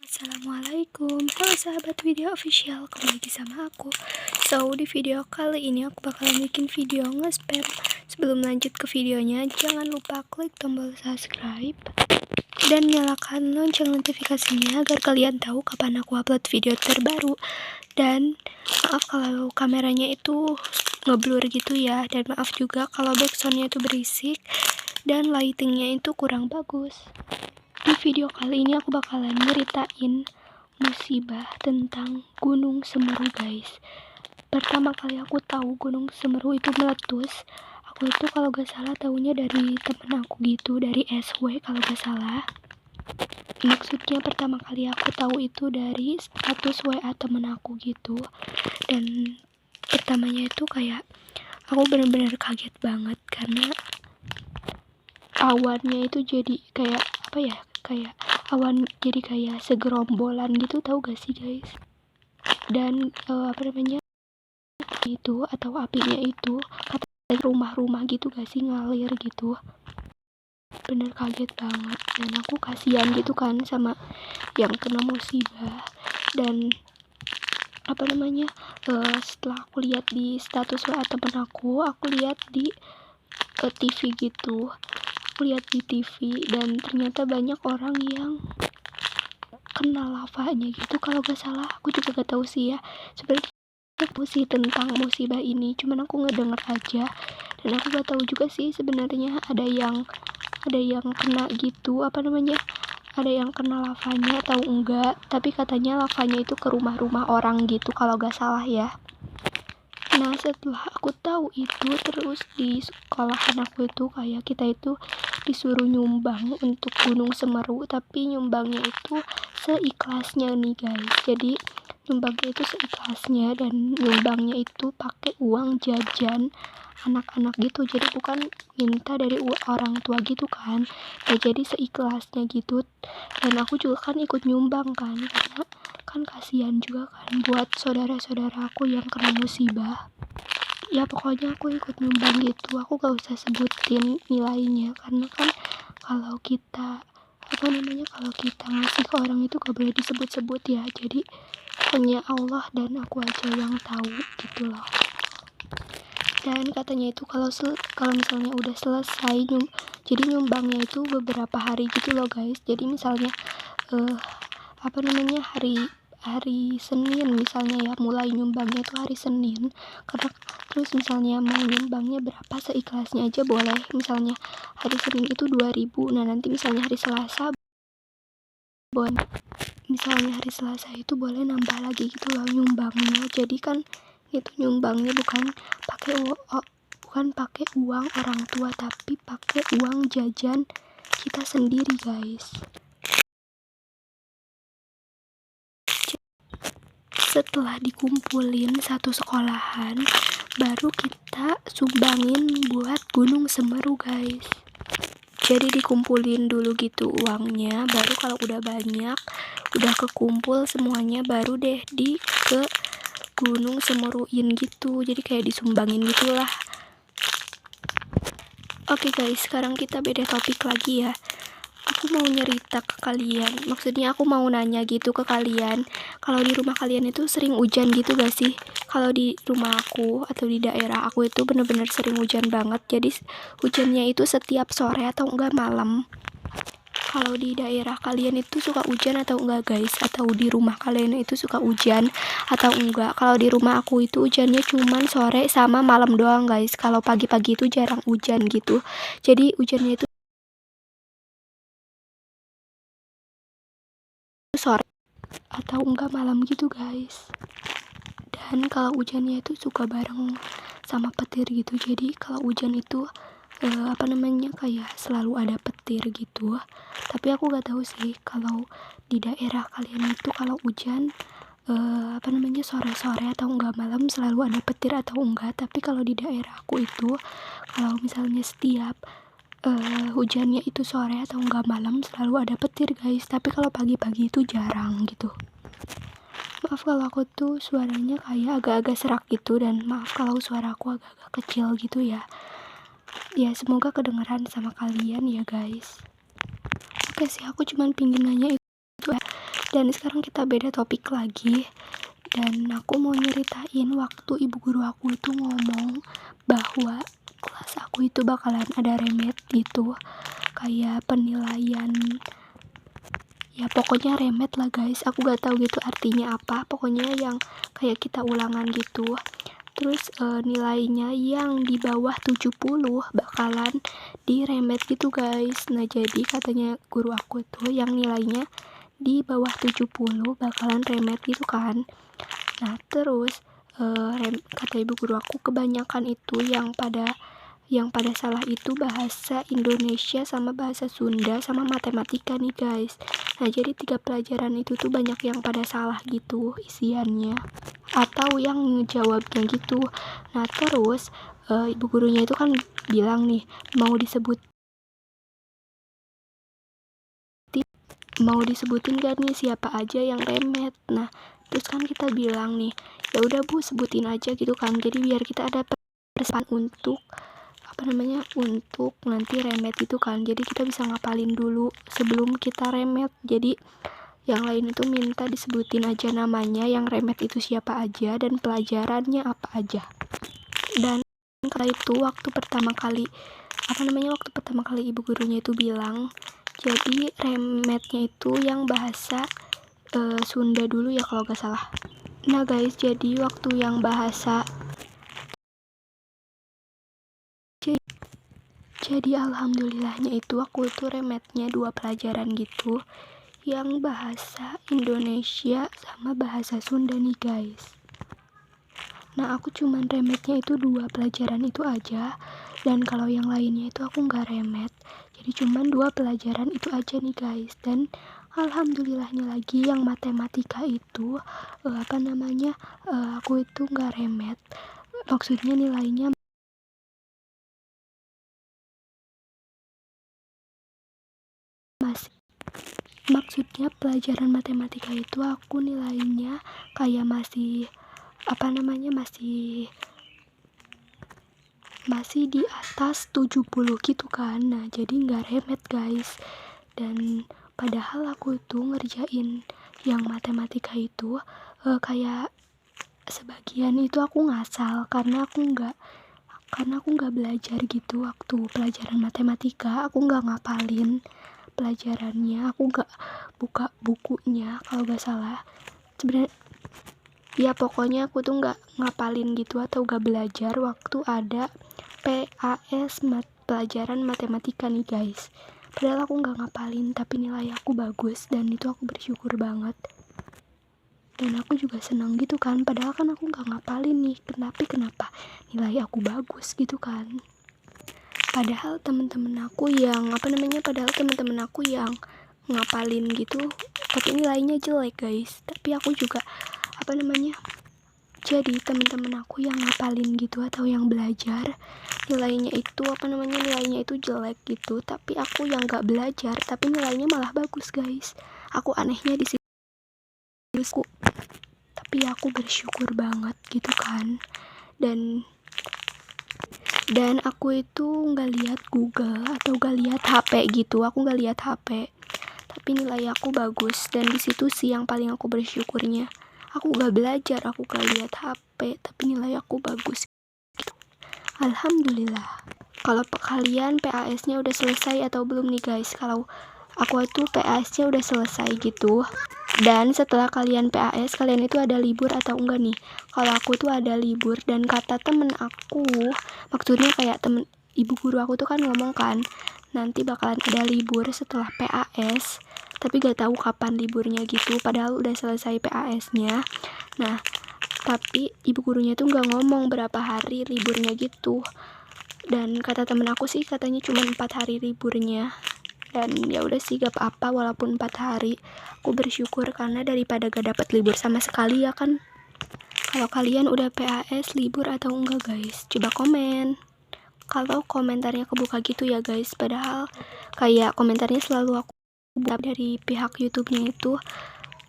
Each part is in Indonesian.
Assalamualaikum, halo sahabat video official, kembali lagi sama aku. So, di video kali ini aku bakalan bikin video nge-spam. Sebelum lanjut ke videonya, jangan lupa klik tombol subscribe dan nyalakan lonceng notifikasinya agar kalian tahu kapan aku upload video terbaru. Dan maaf kalau kameranya itu ngeblur gitu ya, dan maaf juga kalau backsoundnya itu berisik dan lightingnya itu kurang bagus. Di video kali ini aku bakalan nyeritain musibah tentang Gunung Semeru, guys. Pertama kali aku tahu Gunung Semeru itu meletus, aku itu kalau gak salah tahunya dari temen aku gitu, dari SW kalau gak salah. Maksudnya pertama kali aku tahu itu dari status WA temen aku gitu. Dan pertamanya itu kayak aku bener-bener kaget banget karena awannya itu jadi kayak apa ya, kayak awan jadi kayak segerombolan gitu, tahu gak sih guys? Dan itu atau apinya itu katanya rumah-rumah gitu gak sih, ngalir gitu. Bener kaget banget, dan aku kasihan gitu kan sama yang kena musibah. Dan setelah aku lihat di status WA temen aku lihat di TV gitu, aku lihat di TV dan ternyata banyak orang yang kena lavanya gitu kalau gak salah. Aku juga gak tahu sih ya sebenarnya aku sih tentang musibah ini, cuman aku ngedenger aja dan aku gak tahu juga sih sebenarnya ada yang kena gitu, ada yang kena lavanya atau enggak, tapi katanya lavanya itu ke rumah-rumah orang gitu kalau gak salah ya. Nah, setelah aku tahu itu, terus di sekolahan aku itu kayak kita itu disuruh nyumbang untuk Gunung Semeru, tapi nyumbangnya itu seikhlasnya nih guys. Jadi nyumbangnya itu seikhlasnya dan nyumbangnya itu pakai uang jajan anak-anak gitu, jadi bukan minta dari orang tua gitu kan. Nah, jadi seikhlasnya gitu. Dan aku juga kan ikut nyumbang kan, karena kan kasihan juga kan buat saudara-saudara aku yang kena musibah. Ya pokoknya aku ikut nyumbang gitu, aku gak usah sebutin nilainya karena kan kalau kita kalau kita ngasih ke orang itu gak boleh disebut-sebut ya, jadi hanya Allah dan aku aja yang tahu gitu loh. Dan katanya itu kalau misalnya udah selesai jadi nyumbangnya itu beberapa hari gitu loh guys. Jadi misalnya hari Senin misalnya ya, mulai nyumbangnya itu hari Senin. Karena terus misalnya mau nyumbangnya berapa seikhlasnya aja boleh. Misalnya hari Senin itu 2.000, nah nanti misalnya hari Selasa itu boleh nambah lagi gitu loh nyumbangnya. Jadi kan itu nyumbangnya bukan pakai uang orang tua, tapi pakai uang jajan kita sendiri guys. Setelah dikumpulin satu sekolahan, baru kita sumbangin buat Gunung Semeru guys. Jadi dikumpulin dulu gitu uangnya, baru kalau udah banyak, udah kekumpul semuanya, baru deh ke Gunung Semeruin gitu. Jadi kayak disumbangin gitulah. Oke guys, sekarang kita beda topik lagi ya. Aku mau nyerita ke kalian, maksudnya aku mau nanya gitu ke kalian, kalau di rumah kalian itu sering hujan gitu gak sih? Kalau di rumah aku atau di daerah aku itu bener-bener sering hujan banget, jadi hujannya itu setiap sore atau enggak malam. Kalau di daerah kalian itu suka hujan atau enggak guys? Atau di rumah kalian itu suka hujan atau enggak? Kalau di rumah aku itu hujannya cuman sore sama malam doang guys, kalau pagi-pagi itu jarang hujan gitu. Jadi hujannya itu sore atau enggak malam gitu guys. Dan kalau hujannya itu suka bareng sama petir gitu, jadi kalau hujan itu kayak selalu ada petir gitu. Tapi aku gak tahu sih kalau di daerah kalian itu kalau hujan sore-sore atau enggak malam selalu ada petir atau enggak. Tapi kalau di daerah aku itu kalau misalnya setiap hujannya itu sore atau enggak malam selalu ada petir guys, tapi kalau pagi-pagi itu jarang gitu. Maaf kalau aku tuh suaranya kayak agak-agak serak gitu, dan maaf kalau suara aku agak-agak kecil gitu ya. Ya semoga kedengeran sama kalian ya guys. Oke sih, aku cuman pingin nanya itu ya. Dan sekarang kita beda topik lagi. Dan aku mau nyeritain waktu ibu guru aku itu ngomong bahwa kelas aku itu bakalan ada remed gitu, kayak penilaian, ya pokoknya remed lah guys. Aku gak tahu gitu artinya apa, pokoknya yang kayak kita ulangan gitu. Terus nilainya yang di bawah 70 bakalan di remed gitu guys. Nah jadi katanya guru aku tuh yang nilainya di bawah 70 bakalan remed gitu kan. Nah terus kata ibu guru aku kebanyakan itu yang pada salah itu bahasa Indonesia sama bahasa Sunda sama matematika nih guys. Nah jadi 3 pelajaran itu tuh banyak yang pada salah gitu isiannya atau yang ngejawabnya gitu. Nah terus ibu gurunya itu kan bilang nih mau disebutin gak nih siapa aja yang remed. Nah terus kan kita bilang nih ya udah Bu sebutin aja gitu kan, jadi biar kita ada persiapan untuk untuk nanti remed itu kan, jadi kita bisa ngapalin dulu sebelum kita remed. Jadi yang lain itu minta disebutin aja namanya yang remed itu siapa aja dan pelajarannya apa aja. Dan kala itu waktu pertama kali ibu gurunya itu bilang, jadi remednya itu yang bahasa Sunda dulu ya kalau gak salah. Nah guys, jadi waktu yang bahasa jadi alhamdulillahnya itu aku itu remednya 2 pelajaran gitu, yang bahasa Indonesia sama bahasa Sunda nih guys. Nah aku cuman remednya itu 2 pelajaran itu aja, dan kalau yang lainnya itu aku nggak remed, jadi cuman 2 pelajaran itu aja nih guys. Dan alhamdulillahnya lagi yang matematika itu aku itu nggak remed, maksudnya nilainya pelajaran matematika itu aku nilainya kayak masih di atas 70 gitu kan. Nah jadi nggak remed guys. Dan padahal aku itu ngerjain yang matematika itu kayak sebagian itu aku ngasal karena aku nggak belajar gitu. Waktu pelajaran matematika aku nggak ngapalin pelajarannya, aku nggak buka bukunya kalau nggak salah. Sebenarnya ya pokoknya aku tuh nggak ngapalin gitu atau nggak belajar waktu ada PAS pelajaran matematika nih guys. Padahal aku nggak ngapalin tapi nilai aku bagus dan itu aku bersyukur banget. Dan aku juga senang gitu kan, padahal kan aku nggak ngapalin nih, kenapa nilai aku bagus gitu kan. Padahal temen-temen aku yang ngapalin gitu tapi nilainya jelek guys. Tapi aku juga jadi temen-temen aku yang ngapalin gitu atau yang belajar nilainya itu jelek gitu, tapi aku yang nggak belajar tapi nilainya malah bagus guys. Aku anehnya di situ, tapi aku bersyukur banget gitu kan. Dan aku itu nggak lihat Google atau nggak lihat HP gitu, aku nggak lihat HP tapi nilai aku bagus. Dan di situ sih yang paling aku bersyukurnya, aku nggak belajar, aku nggak lihat HP tapi nilai aku bagus gitu. Alhamdulillah. Kalau kalian PAS-nya udah selesai atau belum nih guys? Kalau aku itu PAS-nya udah selesai gitu. Dan setelah kalian PAS, kalian itu ada libur atau enggak nih? Kalau aku tuh ada libur, dan kata temen aku, maksudnya kayak ibu guru aku tuh kan ngomong kan, nanti bakalan ada libur setelah PAS, tapi gak tahu kapan liburnya gitu, padahal udah selesai PAS-nya. Nah, tapi ibu gurunya tuh gak ngomong berapa hari liburnya gitu. Dan kata temen aku sih katanya cuma 4 hari liburnya. Dan ya udah sih gak apa-apa walaupun 4 hari. Aku bersyukur karena daripada gak dapat libur sama sekali ya kan. Kalau kalian udah PAS libur atau enggak guys? Coba komen. Kalau komentarnya kebuka gitu ya guys. Padahal kayak komentarnya selalu aku dari pihak YouTube-nya itu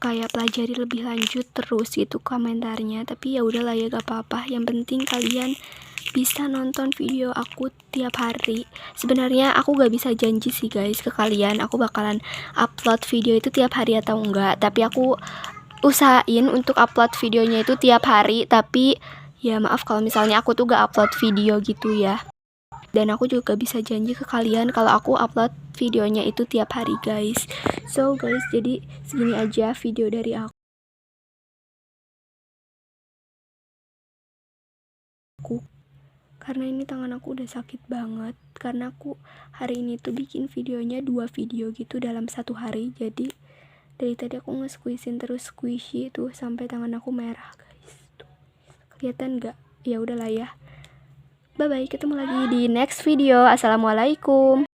kayak pelajari lebih lanjut terus gitu komentarnya. Tapi ya udahlah ya gak apa-apa. Yang penting kalian bisa nonton video aku tiap hari. Sebenarnya aku gak bisa janji sih guys ke kalian aku bakalan upload video itu tiap hari atau enggak, tapi aku usahain untuk upload videonya itu tiap hari. Tapi ya maaf kalau misalnya aku tuh gak upload video gitu ya. Dan aku juga bisa janji ke kalian kalau aku upload videonya itu tiap hari guys. So guys, jadi segini aja video dari aku. Karena ini tangan aku udah sakit banget. Karena aku hari ini tuh bikin videonya 2 video gitu dalam 1 hari. Jadi dari tadi aku nge-squeezein terus squishy tuh sampai tangan aku merah guys. Tuh. Kelihatan nggak? Ya udahlah ya. Bye bye, ketemu lagi di next video. Assalamualaikum.